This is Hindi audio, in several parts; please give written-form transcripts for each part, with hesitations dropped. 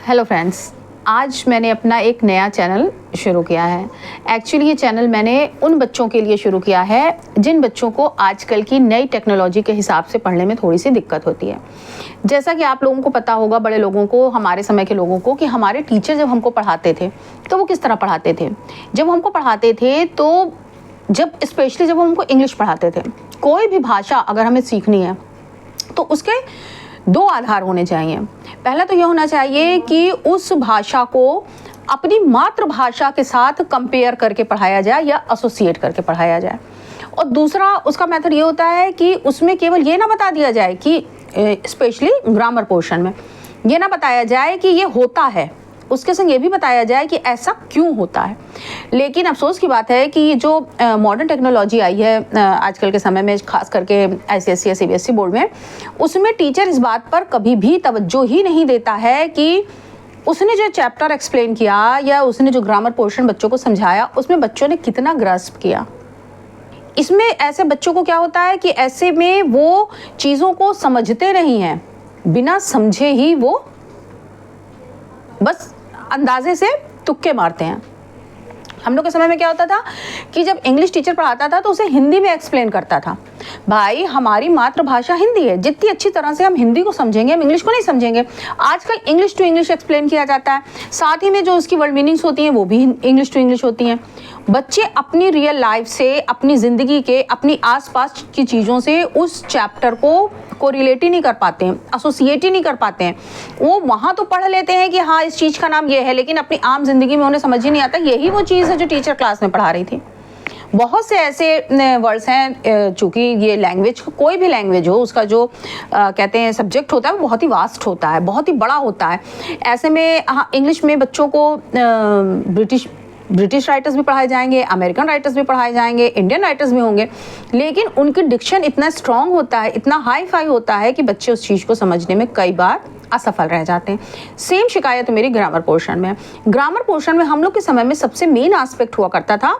हेलो फ्रेंड्स, आज मैंने अपना एक नया चैनल शुरू किया है। एक्चुअली ये चैनल मैंने उन बच्चों के लिए शुरू किया है जिन बच्चों को आजकल की नई टेक्नोलॉजी के हिसाब से पढ़ने में थोड़ी सी दिक्कत होती है। जैसा कि आप लोगों को पता होगा, बड़े लोगों को, हमारे समय के लोगों को, कि हमारे टीचर जब हमको पढ़ाते थे तो वो किस तरह पढ़ाते थे। जब हमको पढ़ाते थे तो स्पेशली जब हमको इंग्लिश पढ़ाते थे, कोई भी भाषा अगर हमें सीखनी है तो उसके दो आधार होने चाहिए। पहला तो यह होना चाहिए कि उस भाषा को अपनी मातृभाषा के साथ कंपेयर करके पढ़ाया जाए या एसोसिएट करके पढ़ाया जाए। और दूसरा उसका मेथड ये होता है कि उसमें केवल ये ना बता दिया जाए कि स्पेशली ग्रामर पोर्शन में ये ना बताया जाए कि ये होता है, उसके संग ये भी बताया जाए कि ऐसा क्यों होता है। लेकिन अफसोस की बात है कि जो मॉडर्न टेक्नोलॉजी आई है आजकल के समय में, खास करके आईसीएसई या सीबीएसई बोर्ड में, उसमें टीचर इस बात पर कभी भी तवज्जो ही नहीं देता है कि उसने जो चैप्टर एक्सप्लेन किया या उसने जो ग्रामर पोर्शन बच्चों को समझाया उसमें बच्चों ने कितना ग्रास्प किया। इसमें ऐसे बच्चों को क्या होता है कि ऐसे में वो चीज़ों को समझते नहीं हैं, बिना समझे ही वो बस अंदाजे से तुक्के मारते हैं। हम लोग के समय में क्या होता था कि जब इंग्लिश टीचर पढ़ाता था तो उसे हिंदी में एक्सप्लेन करता था। भाई, हमारी मातृभाषा हिंदी है, जितनी अच्छी तरह से हम हिंदी को समझेंगे हम इंग्लिश को नहीं समझेंगे। आजकल इंग्लिश टू इंग्लिश एक्सप्लेन किया जाता है, साथ ही में जो उसकी वर्ड मीनिंग्स होती हैं वो भी इंग्लिश टू इंग्लिश होती हैं। बच्चे अपनी रियल लाइफ से, अपनी ज़िंदगी के, अपनी आसपास की चीज़ों से उस चैप्टर को रिलेट ही नहीं कर पाते हैं, एसोसिएट ही नहीं कर पाते हैं। वो वहाँ तो पढ़ लेते हैं कि हाँ इस चीज़ का नाम ये है, लेकिन अपनी आम जिंदगी में उन्हें समझ ही नहीं आता यही वो चीज़ है जो टीचर क्लास में पढ़ा रही थी। बहुत से ऐसे वर्ड्स हैं, चूँकि ये लैंग्वेज, कोई भी लैंग्वेज हो, उसका जो कहते हैं सब्जेक्ट होता है वो बहुत ही वास्ट होता है, बहुत ही बड़ा होता है। ऐसे में हाँ, इंग्लिश में बच्चों को ब्रिटिश राइटर्स भी पढ़ाए जाएंगे, अमेरिकन राइटर्स भी पढ़ाए जाएंगे, इंडियन राइटर्स भी होंगे, लेकिन उनकी डिक्शन इतना स्ट्रांग होता है, इतना हाई फाई होता है कि बच्चे उस चीज़ को समझने में कई बार असफल रह जाते हैं। सेम शिकायत मेरी ग्रामर पोर्शन में। ग्रामर पोर्शन में हम लोग के समय में सबसे मेन एस्पेक्ट हुआ करता था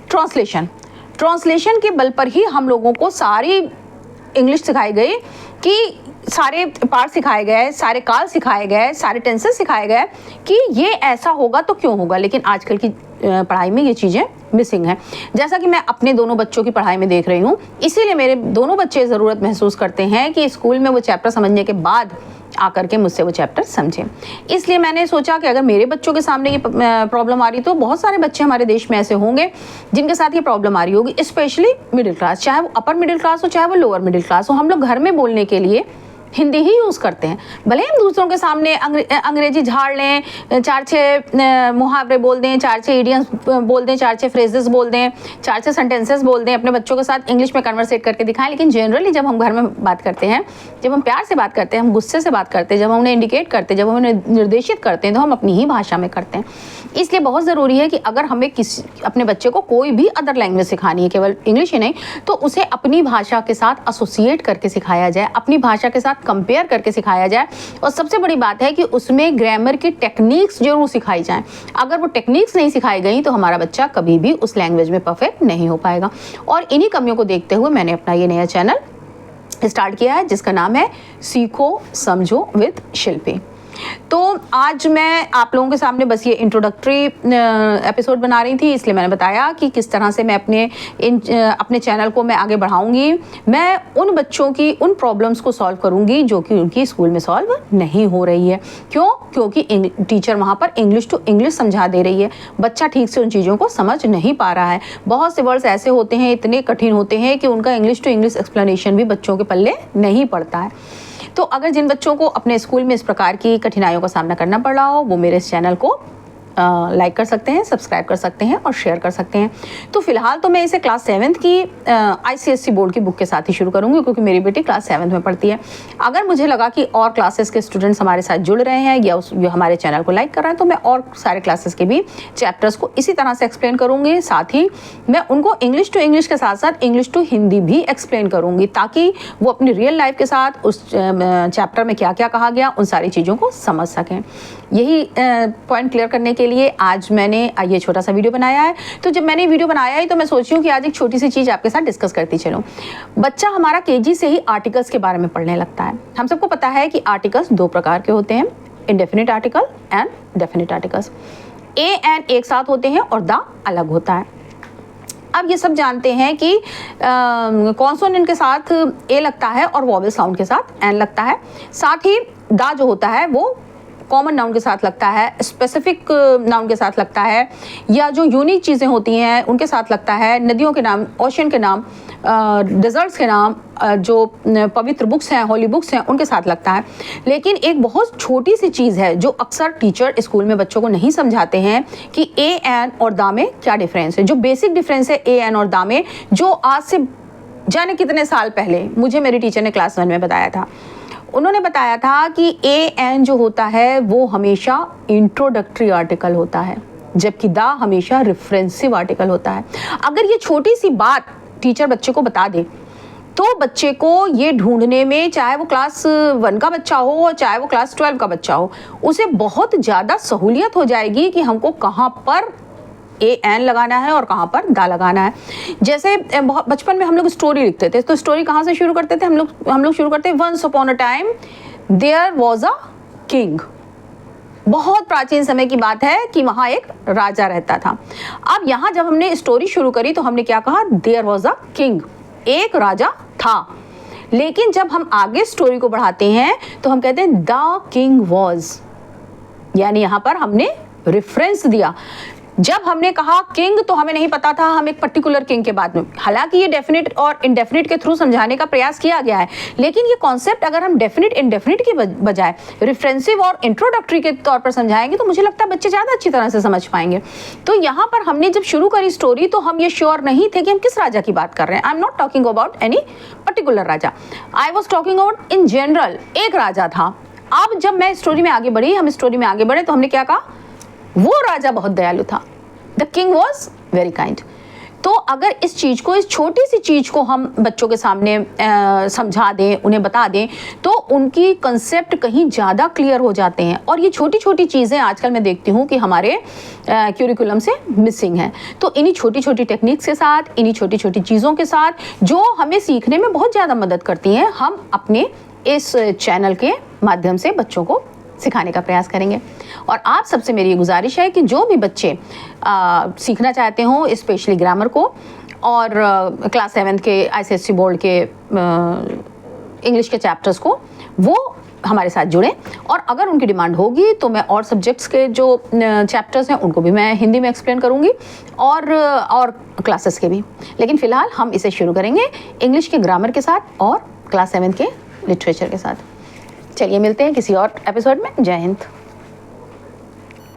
ट्रांसलेशन के बल पर ही हम लोगों को सारी इंग्लिश सिखाई गई, कि सारे पार्ट सिखाए गए, सारे काल सिखाए गए, सारे टेंसेस सिखाए गए कि ये ऐसा होगा तो क्यों होगा। लेकिन आजकल की पढ़ाई में ये चीज़ें मिसिंग हैं। जैसा कि मैं अपने दोनों बच्चों की पढ़ाई में देख रही हूँ, इसीलिए मेरे दोनों बच्चे ज़रूरत महसूस करते हैं कि स्कूल में वो चैप्टर समझने के बाद आकर के मुझसे वो चैप्टर समझें। इसलिए मैंने सोचा कि अगर मेरे बच्चों के सामने ये प्रॉब्लम आ रही तो बहुत सारे बच्चे हमारे देश में ऐसे होंगे जिनके साथ ये प्रॉब्लम आ रही होगी, स्पेशली मिडिल क्लास, चाहे वो अपर मिडिल क्लास हो चाहे वो लोअर मिडिल क्लास हो। हम लोग घर में बोलने के लिए हिंदी ही यूज़ करते हैं, भले हम दूसरों के सामने अंग्रेजी झाड़ लें, 4-6 मुहावरे बोल दें, 4-6 इडियम्स बोल दें, 4-6 फ्रेजेस बोल दें, 4-6 सेंटेंसेस बोल दें, अपने बच्चों के साथ इंग्लिश में कन्वर्सेट करके दिखाएं। लेकिन जनरली जब हम घर में बात करते हैं, जब हम प्यार से बात करते हैं, हम गुस्से से बात करते हैं, जब हम उन्हें इंडिकेट करते हैं, जब हम उन्हें निर्देशित करते हैं, तो हम अपनी ही भाषा में करते हैं। इसलिए बहुत ज़रूरी है कि अगर हमें अपने बच्चे को कोई भी अदर लैंग्वेज सिखानी है, केवल इंग्लिश ही नहीं, तो उसे अपनी भाषा के साथ एसोसिएट करके सिखाया जाए, अपनी भाषा के साथ कंपेयर करके सिखाया जाए। और सबसे बड़ी बात है कि उसमें ग्रामर की टेक्निक्स जरूर सिखाई जाएं। अगर वो टेक्निक्स नहीं सिखाई गई तो हमारा बच्चा कभी भी उस लैंग्वेज में परफेक्ट नहीं हो पाएगा। और इन्हीं कमियों को देखते हुए मैंने अपना ये नया चैनल स्टार्ट किया है, जिसका नाम है सीखो समझो विद शिल्पी। तो आज मैं आप लोगों के सामने बस ये इंट्रोडक्टरी एपिसोड बना रही थी, इसलिए मैंने बताया कि किस तरह से मैं अपने चैनल को मैं आगे बढ़ाऊंगी। मैं उन बच्चों की उन प्रॉब्लम्स को सॉल्व करूंगी जो कि उनकी स्कूल में सॉल्व नहीं हो रही है। क्यों? क्योंकि टीचर वहाँ पर इंग्लिश टू इंग्लिश समझा दे रही है, बच्चा ठीक से उन चीज़ों को समझ नहीं पा रहा है। बहुत से वर्ड्स ऐसे होते हैं, इतने कठिन होते हैं कि उनका इंग्लिश टू इंग्लिश एक्सप्लेनेशन भी बच्चों के पल्ले नहीं पड़ता है। तो अगर जिन बच्चों को अपने स्कूल में इस प्रकार की कठिनाइयों का सामना करना पड़ रहा हो, वो मेरे इस चैनल को लाइक कर सकते हैं, सब्सक्राइब कर सकते हैं और शेयर कर सकते हैं। तो फिलहाल तो मैं इसे क्लास 7th की आईसीएसई बोर्ड की बुक के साथ ही शुरू करूंगी, क्योंकि मेरी बेटी क्लास 7th में पढ़ती है। अगर मुझे लगा कि और क्लासेस के स्टूडेंट्स हमारे साथ जुड़ रहे हैं या हमारे चैनल को लाइक कर रहे हैं, तो मैं और सारे क्लासेस के भी चैप्टर्स को इसी तरह से एक्सप्लेन करूँगी। साथ ही मैं उनको इंग्लिश टू इंग्लिश के साथ साथ इंग्लिश टू हिंदी भी एक्सप्लेन करूँगी, ताकि वो अपनी रियल लाइफ के साथ उस चैप्टर में क्या क्या कहा गया उन सारी चीज़ों को समझ सकें। यही पॉइंट क्लियर करने के लिए आज मैंने ये छोटा सा वीडियो बनाया है। तो जब मैंने वीडियो बनाया है तो मैं सोची हूँ कि आज एक छोटी सी चीज़ आपके साथ डिस्कस करती चलूँ। बच्चा हमारा केजी से ही आर्टिकल्स के बारे में पढ़ने लगता है। हम सबको पता है कि आर्टिकल्स 2 प्रकार के होते हैं, indefinite article and definite articles. A and एक साथ होते हैं और द अलग होता है। अब ये सब जानते हैं कि कॉन्सोनेंट के साथ ए लगता है और वॉवेल साउंड के साथ एन लगता है। साथ ही दा जो होता है वो कॉमन नाउन के साथ लगता है, स्पेसिफिक नाउन के साथ लगता है, या जो यूनिक चीज़ें होती हैं उनके साथ लगता है। नदियों के नाम, ओशन के नाम, डेजर्ट्स के नाम, जो पवित्र बुक्स हैं, होली बुक्स हैं, उनके साथ लगता है। लेकिन एक बहुत छोटी सी चीज़ है जो अक्सर टीचर स्कूल में बच्चों को नहीं समझाते हैं कि ए एन और दा में क्या डिफरेंस है। जो बेसिक डिफरेंस है ए एन और दा में, जो आज से जाने कितने साल पहले मुझे मेरी टीचर ने क्लास 1 में बताया था। उन्होंने बताया था कि ए एन जो होता है वो हमेशा इंट्रोडक्टरी आर्टिकल होता है, जबकि दा हमेशा रिफरेंसिव आर्टिकल होता है। अगर ये छोटी सी बात टीचर बच्चे को बता दे तो बच्चे को ये ढूंढने में, चाहे वो क्लास 1 का बच्चा हो और चाहे वो क्लास 12 का बच्चा हो, उसे बहुत ज़्यादा सहूलियत हो जाएगी कि हमको कहाँ पर ए एन लगाना है और कहाँ पर दा लगाना है। जैसे बचपन में हम लोग स्टोरी लिखते थे, तो स्टोरी कहाँ से शुरू करते थे? हम लोग शुरू करते once upon a time there was a king. बहुत प्राचीन समय की बात है कि वहाँ एक राजा रहता था। अब यहाँ जब हमने स्टोरी शुरू करी तो हमने क्या कहा? देयर वॉज अ किंग, एक राजा था। लेकिन जब हम आगे स्टोरी को बढ़ाते हैं तो हम कहते हैं द किंग वॉज, यानी यहाँ पर हमने रेफरेंस दिया। जब हमने कहा किंग तो हमें नहीं पता था हम एक पर्टिकुलर किंग के बाद में, हालांकि ये डेफिनेट और इनडेफिनिट के थ्रू समझाने का प्रयास किया गया है, लेकिन ये कॉन्सेप्ट अगर हम डेफिनेट इनडेफिनिट की बजाय रिफरेंसिव और इंट्रोडक्टरी के तौर पर समझाएंगे तो मुझे लगता है बच्चे ज़्यादा अच्छी तरह से समझ पाएंगे। तो यहाँ पर हमने जब शुरू करी स्टोरी तो हम ये श्योर नहीं थे कि हम किस राजा की बात कर रहे हैं। I am not talking about any particular Raja, I was talking about in general एक राजा था। अब जब मैं स्टोरी में आगे बढ़ी, हम स्टोरी में आगे बढ़े तो हमने क्या कहा? वो राजा बहुत दयालु था, the king was very kind. तो अगर इस चीज़ को, इस छोटी सी चीज़ को हम बच्चों के सामने समझा दें, उन्हें बता दें, तो उनकी कंसेप्ट कहीं ज़्यादा क्लियर हो जाते हैं। और ये छोटी छोटी चीज़ें आजकल मैं देखती हूँ कि हमारे क्यूरिकुलम से मिसिंग हैं। तो इन्हीं छोटी छोटी टेक्निक्स के साथ, इन्हीं छोटी छोटी चीज़ों के साथ जो हमें सीखने में बहुत ज़्यादा मदद करती हैं, हम अपने इस चैनल के माध्यम से बच्चों को सिखाने का प्रयास करेंगे। और आप सबसे मेरी गुजारिश है कि जो भी बच्चे सीखना चाहते हों, स्पेशली ग्रामर को, और क्लास 7 के ICSE बोर्ड के इंग्लिश के चैप्टर्स को, वो हमारे साथ जुड़ें। और अगर उनकी डिमांड होगी तो मैं और सब्जेक्ट्स के जो चैप्टर्स हैं उनको भी मैं हिंदी में एक्सप्लेन करूँगी, और क्लासेस के भी। लेकिन फ़िलहाल हम इसे शुरू करेंगे इंग्लिश के ग्रामर के साथ और क्लास 7 के लिटरेचर के साथ। चलिए मिलते हैं किसी और एपिसोड में। जय हिंद।